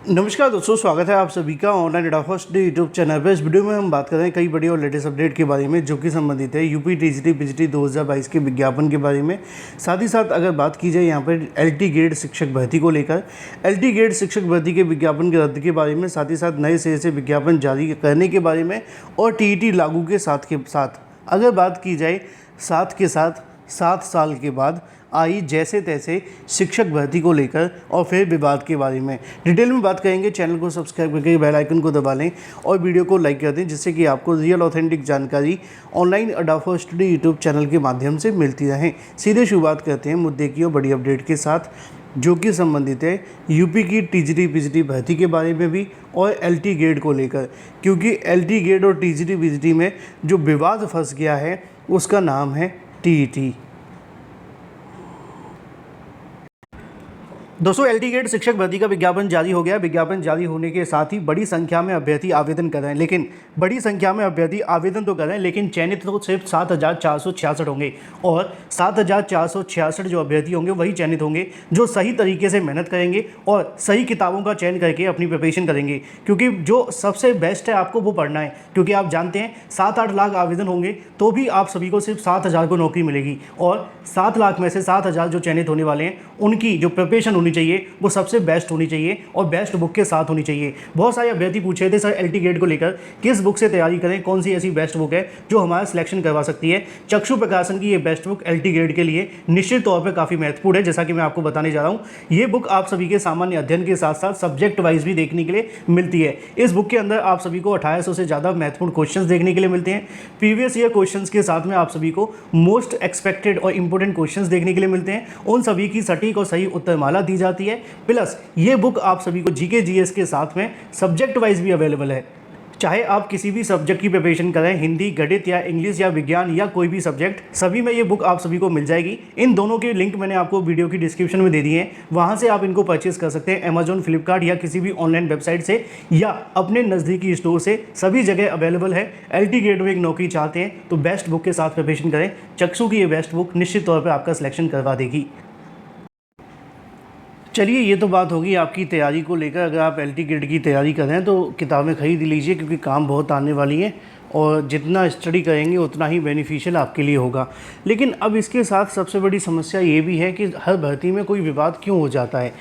नमस्कार दोस्तों, स्वागत है आप सभी का ऑनलाइन एडा फर्स्ट डे यूट्यूब चैनल पर। इस वीडियो में हम बात कर रहे हैं कई बड़ी और लेटेस्ट अपडेट के बारे में जो कि संबंधित है यूपी टीजीटी पीजीटी 2022 के विज्ञापन के बारे में। साथ ही साथ अगर बात की जाए यहाँ पर एलटी ग्रेड शिक्षक भर्ती को लेकर, एलटी ग्रेड शिक्षक भर्ती के विज्ञापन के रद्द के बारे में, साथ ही साथ नए सिरे से विज्ञापन जारी करने के बारे में और टीईटी लागू के साथ अगर बात की जाए साथ के साथ 7 साल के बाद आई जैसे तैसे शिक्षक भर्ती को लेकर और फिर विवाद के बारे में डिटेल में बात करेंगे। चैनल को सब्सक्राइब करके बेल आइकन को दबा लें और वीडियो को लाइक कर दें जिससे कि आपको रियल ऑथेंटिक जानकारी ऑनलाइन अड्डा फॉर स्टडी यूट्यूब चैनल के माध्यम से मिलती रहे। सीधे शुरुआत करते हैं मुद्दे की और बड़ी अपडेट के साथ जो कि संबंधित है यूपी की टीजीटी पीजीटी भर्ती के बारे में भी और एलटी ग्रेड को लेकर, क्योंकि एलटी ग्रेड और टीजीटी पीजीटी में जो विवाद फंस गया है उसका नाम है टीईटी। दोस्तों, एलटी ग्रेड शिक्षक भर्ती का विज्ञापन जारी हो गया। विज्ञापन जारी होने के साथ ही बड़ी संख्या में अभ्यर्थी आवेदन कर रहे हैं, लेकिन बड़ी संख्या में अभ्यर्थी आवेदन तो कर रहे हैं लेकिन चयनित तो सिर्फ 7,466 होंगे और 7,466 जो अभ्यर्थी होंगे वही चयनित होंगे जो सही तरीके से मेहनत करेंगे और सही किताबों का चयन करके अपनी प्रिपरेशन करेंगे, क्योंकि जो सबसे बेस्ट है आपको वो पढ़ना है। क्योंकि आप जानते हैं 7-8 लाख आवेदन होंगे तो भी आप सभी को सिर्फ 7,000 को नौकरी मिलेगी और 7 लाख में से 7,000 जो चयनित होने वाले हैं उनकी जो प्रिपरेशन होनी चाहिए वो सबसे बेस्ट होनी चाहिए और बेस्ट बुक के साथ होनी चाहिए। बहुत सारे अभ्यर्थी पूछे थे सर एलटी ग्रेड को लेकर किस बुक से तैयारी करें, कौन सी ऐसी बेस्ट बुक है जो हमारा सिलेक्शन करवा सकती है। चक्षु प्रकाशन की ये बेस्ट बुक एलटी ग्रेड के लिए निश्चित तौर पर काफ़ी महत्वपूर्ण है। जैसा कि मैं आपको बताने जा रहा हूँ, ये बुक आप सभी के सामान्य अध्ययन के साथ साथ सब्जेक्ट वाइज भी देखने के लिए मिलती है। इस बुक के अंदर आप सभी को 1800 से ज़्यादा महत्वपूर्ण क्वेश्चन देखने के लिए मिलते हैं। प्रीवियस ईयर क्वेश्चन के साथ में आप सभी को मोस्ट एक्सपेक्टेड और इंपोर्टेंट क्वेश्चन देखने के लिए मिलते हैं। उन सभी की सटीक और सही उत्तरमाला दी जाती है। प्लस ये बुक आप सभी को जीके जीएस के साथ में सब्जेक्ट वाइज भी अवेलेबल है। चाहे आप किसी भी सब्जेक्ट की प्रिपरेशन करें, हिंदी, गणित या इंग्लिश या विज्ञान या कोई भी सब्जेक्ट, सभी में ये बुक आप सभी को मिल जाएगी। इन दोनों के लिंक मैंने आपको वीडियो की डिस्क्रिप्शन में दे दिए हैं, वहाँ से आप इनको परचेज कर सकते हैं। अमेजॉन, फ्लिपकार्ट या किसी भी ऑनलाइन वेबसाइट से या अपने नज़दीकी स्टोर से, सभी जगह अवेलेबल है। एलटी ग्रेड में एक नौकरी चाहते हैं तो बेस्ट बुक के साथ प्रिपरेशन करें। चक्षु की ये बेस्ट बुक निश्चित तौर पर आपका सिलेक्शन करवा देगी। चलिए, ये तो बात होगी आपकी तैयारी को लेकर। अगर आप एलटी ग्रेड की तैयारी कर रहे हैं तो किताबें खरीद लीजिए, क्योंकि काम बहुत आने वाली है और जितना स्टडी करेंगे उतना ही बेनिफिशियल आपके लिए होगा। लेकिन अब इसके साथ सबसे बड़ी समस्या ये भी है कि हर भर्ती में कोई विवाद क्यों हो जाता है,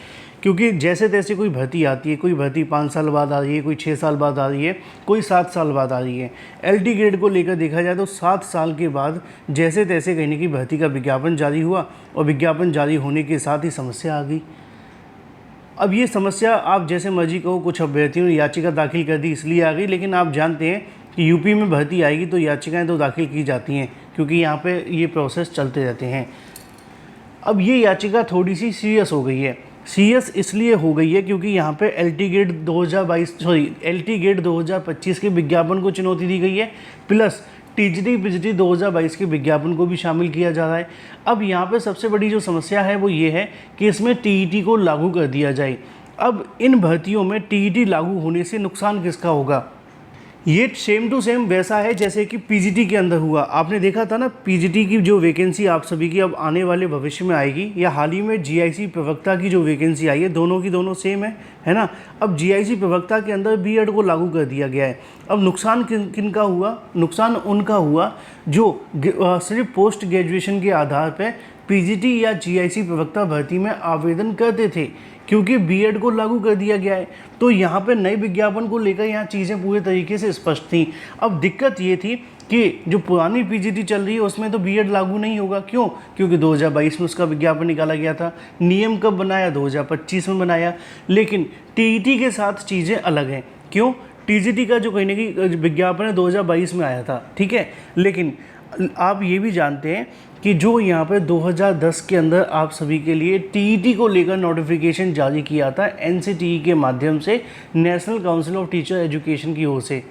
क्योंकि जैसे तैसे कोई भर्ती आती है। कोई भर्ती 5 साल बाद आ रही है, कोई 6 साल बाद आ रही है, कोई 7 साल बाद आ रही है। एलटी ग्रेड को लेकर देखा जाए तो 7 साल के बाद जैसे तैसे कहीं ना कहीं भर्ती का विज्ञापन जारी हुआ और विज्ञापन जारी होने के साथ ही समस्या आ गई। अब ये समस्या आप जैसे मर्जी कहो, कुछ अभ्यर्थियों ने याचिका दाखिल कर दी इसलिए आ गई, लेकिन आप जानते हैं कि यूपी में भर्ती आएगी तो याचिकाएं तो दाखिल की जाती हैं, क्योंकि यहाँ पे ये प्रोसेस चलते रहते हैं। अब ये याचिका थोड़ी सी सीरियस हो गई है। सीरियस इसलिए हो गई है क्योंकि यहाँ पे एलटी ग्रेड 2025 के विज्ञापन को चुनौती दी गई है, प्लस टीजीटी पीजीटी 2022 के विज्ञापन को भी शामिल किया जा रहा है। अब यहाँ पे सबसे बड़ी जो समस्या है वो ये है कि इसमें टीईटी को लागू कर दिया जाए। अब इन भर्तियों में टीईटी लागू होने से नुकसान किसका होगा? ये सेम टू सेम वैसा है जैसे कि पीजीटी के अंदर हुआ। आपने देखा था ना, पीजीटी की जो वैकेंसी आप सभी की अब आने वाले भविष्य में आएगी, या हाल ही में जीआईसी प्रवक्ता की जो वैकेंसी आई है, दोनों की दोनों सेम है ना। अब जीआईसी प्रवक्ता के अंदर बीएड को लागू कर दिया गया है। अब नुकसान किन का हुआ? नुकसान उनका हुआ जो सिर्फ पोस्ट ग्रेजुएशन के आधार पर पीजीटी या जीआईसी प्रवक्ता भर्ती में आवेदन करते थे, क्योंकि बीएड को लागू कर दिया गया है। तो यहाँ पे नए विज्ञापन को लेकर यहाँ चीज़ें पूरे तरीके से स्पष्ट थी। अब दिक्कत ये थी कि जो पुरानी पीजीटी चल रही है उसमें तो बीएड लागू नहीं होगा। क्यों? क्योंकि 2022 में उसका विज्ञापन निकाला गया था। नियम कब बनाया? 2025 में बनाया। लेकिन टीईटी के साथ चीज़ें अलग हैं। क्यों? टीजीटी का जो कहीं ना कहीं विज्ञापन है 2022 में आया था, ठीक है, लेकिन आप ये भी जानते हैं कि जो यहाँ पर 2010 के अंदर आप सभी के लिए टीईटी को लेकर नोटिफिकेशन जारी किया था एनसीटीई के माध्यम से, national council of teacher education की ओर से,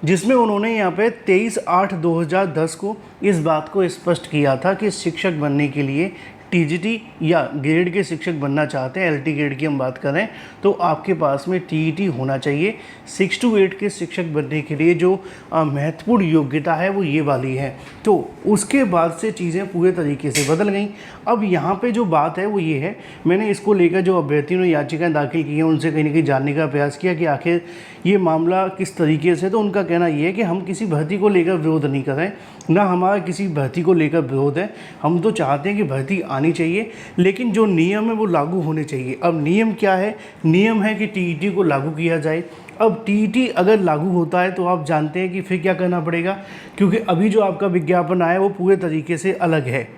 जिसमें उन्होंने यहाँ पे 23/8/2010 को इस बात को स्पष्ट किया था कि शिक्षक बनने के लिए टीजीटी या ग्रेड के शिक्षक बनना चाहते हैं, एलटी ग्रेड की हम बात करें, तो आपके पास में टीईटी होना चाहिए। 6 to 8 के शिक्षक बनने के लिए जो महत्वपूर्ण योग्यता है वो ये वाली है। तो उसके बाद से चीज़ें पूरे तरीके से बदल गई। अब यहाँ पे जो बात है वो ये है, मैंने इसको लेकर जो अभ्यर्थियों ने याचिकाएं दाखिल की हैं उनसे कहीं ना कहीं जानने का प्रयास किया कि आखिर ये मामला किस तरीके से। तो उनका कहना ये है कि हम किसी भर्ती को लेकर विरोध नहीं कर रहे हैं, ना हमारा किसी भर्ती को लेकर विरोध है। हम तो चाहते हैं कि भर्ती आनी चाहिए, लेकिन जो नियम है वो लागू होने चाहिए। अब नियम क्या है? नियम है कि टीईटी को लागू किया जाए। अब टीईटी अगर लागू होता है तो आप जानते हैं कि फिर क्या करना पड़ेगा, क्योंकि अभी जो आपका विज्ञापन आया है वो पूरे तरीके से अलग है,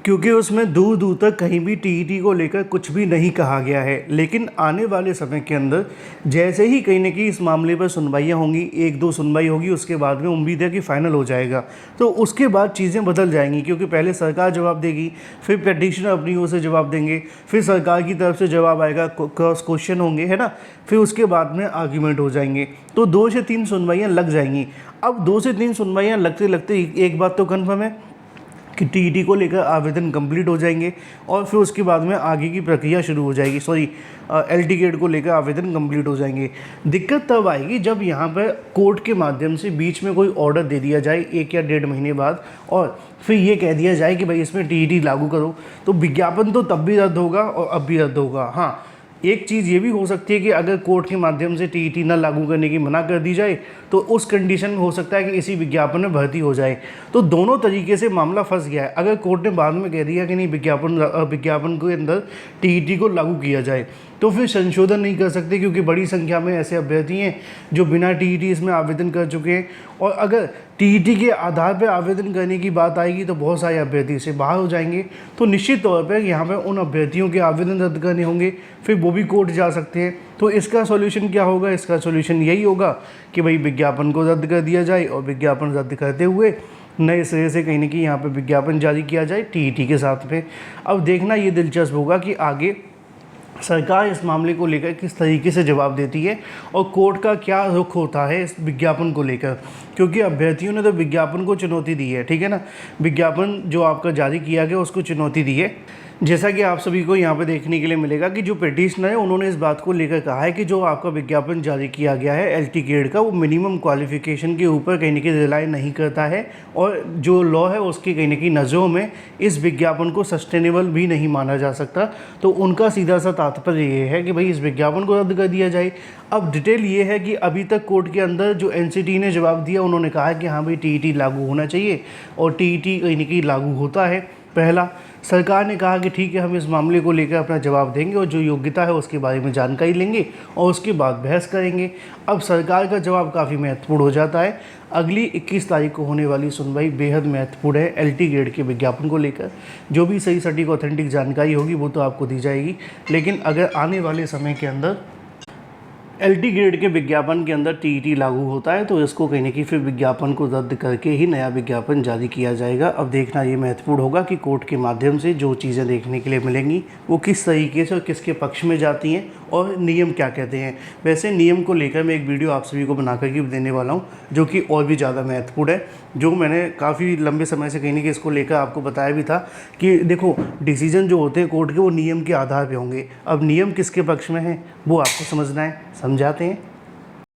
क्योंकि उसमें दूर दूर तक कहीं भी टीईटी को लेकर कुछ भी नहीं कहा गया है। लेकिन आने वाले समय के अंदर जैसे ही कहीं ना कहीं इस मामले पर सुनवाइयाँ होंगी, 1-2 सुनवाई होगी, उसके बाद में उम्मीद है कि फाइनल हो जाएगा। तो उसके बाद चीज़ें बदल जाएंगी, क्योंकि पहले सरकार जवाब देगी, फिर पिटीशनर अपनी ओर से जवाब देंगे, फिर सरकार की तरफ से जवाब आएगा, क्रॉस क्वेश्चन होंगे, है ना, फिर उसके बाद में आर्ग्यूमेंट हो जाएंगे। तो 2 से 3 सुनवाइयाँ लग जाएंगी। अब 2 से 3 सुनवाइयाँ लगते लगते एक बात तो कन्फर्म है कि टीईटी को लेकर आवेदन कंप्लीट हो जाएंगे और फिर उसके बाद में आगे की प्रक्रिया शुरू हो जाएगी। एलटी ग्रेड को लेकर आवेदन कंप्लीट हो जाएंगे। दिक्कत तब आएगी जब यहाँ पर कोर्ट के माध्यम से बीच में कोई ऑर्डर दे दिया जाए 1 या 1.5 महीने बाद, और फिर ये कह दिया जाए कि भाई इसमें टीईटी लागू करो। तो विज्ञापन तो तब भी रद्द होगा और अब भी रद्द होगा। हाँ, एक चीज़ ये भी हो सकती है कि अगर कोर्ट के माध्यम से टीईटी ना लागू करने की मना कर दी जाए तो उस कंडीशन में हो सकता है कि इसी विज्ञापन में भर्ती हो जाए। तो दोनों तरीके से मामला फंस गया है। अगर कोर्ट ने बाद में कह दिया कि नहीं, विज्ञापन के अंदर टीईटी को लागू किया जाए, तो फिर संशोधन नहीं कर सकते, क्योंकि बड़ी संख्या में ऐसे अभ्यर्थी हैं जो बिना टीईटी इसमें आवेदन कर चुके हैं। और अगर टीईटी के आधार पर आवेदन करने की बात आएगी तो बहुत सारे अभ्यर्थी इससे बाहर हो जाएंगे। तो निश्चित तौर पर यहाँ पर उन अभ्यर्थियों के आवेदन रद्द करने होंगे, फिर वो भी कोर्ट जा सकते हैं। तो इसका सॉल्यूशन क्या होगा? इसका सॉल्यूशन यही होगा कि भाई विज्ञापन को रद्द कर दिया जाए और विज्ञापन रद्द करते हुए नए सिरे से कहीं ना कहीं यहाँ पे विज्ञापन जारी किया जाए टीईटी के साथ में। अब देखना ये दिलचस्प होगा कि आगे सरकार इस मामले को लेकर किस तरीके से जवाब देती है और कोर्ट का क्या रुख होता है इस विज्ञापन को लेकर, क्योंकि अभ्यर्थियों ने तो विज्ञापन को चुनौती दी है, ठीक है ना। विज्ञापन जो आपका जारी किया गया उसको चुनौती दी है। जैसा कि आप सभी को यहाँ पे देखने के लिए मिलेगा कि जो पिटीशनर है उन्होंने इस बात को लेकर कहा है कि जो आपका विज्ञापन जारी किया गया है एलटी ग्रेड का, वो मिनिमम क्वालिफिकेशन के ऊपर कहीं ना कहीं रिलाई नहीं करता है, और जो लॉ है उसकी कहीं ना कहीं नज़रों में इस विज्ञापन को सस्टेनेबल भी नहीं माना जा सकता। तो उनका सीधा सा तात्पर्य ये है कि भाई इस विज्ञापन को रद्द कर दिया जाए। अब डिटेल ये है कि अभी तक कोर्ट के अंदर जो एनसीटी ने जवाब दिया, उन्होंने कहा है कि हाँ भाई टीईटी लागू होना चाहिए, और टीईटी कहीं ना कहीं लागू होता है। पहला, सरकार ने कहा कि ठीक है, हम इस मामले को लेकर अपना जवाब देंगे और जो योग्यता है उसके बारे में जानकारी लेंगे और उसके बाद बहस करेंगे। अब सरकार का जवाब काफ़ी महत्वपूर्ण हो जाता है। अगली 21 तारीख को होने वाली सुनवाई बेहद महत्वपूर्ण है एलटी ग्रेड के विज्ञापन को लेकर। जो भी सही सटीक ऑथेंटिक जानकारी होगी वो तो आपको दी जाएगी, लेकिन अगर आने वाले समय के अंदर एलटी ग्रेड के विज्ञापन के अंदर टीईटी लागू होता है तो इसको कहीं ना कहीं फिर विज्ञापन को रद्द करके ही नया विज्ञापन जारी किया जाएगा। अब देखना ये महत्वपूर्ण होगा कि कोर्ट के माध्यम से जो चीज़ें देखने के लिए मिलेंगी वो किस तरीके से और किसके पक्ष में जाती हैं और नियम क्या कहते हैं। वैसे नियम को लेकर मैं एक वीडियो आप सभी को बना करके देने वाला हूँ जो कि और भी ज़्यादा महत्वपूर्ण है, जो मैंने काफ़ी लंबे समय से कहीं ना कहीं इसको लेकर आपको बताया भी था कि देखो डिसीजन जो होते हैं कोर्ट के वो नियम के आधार पर होंगे। अब नियम किसके पक्ष में है वो आपको समझना है, समझाते हैं।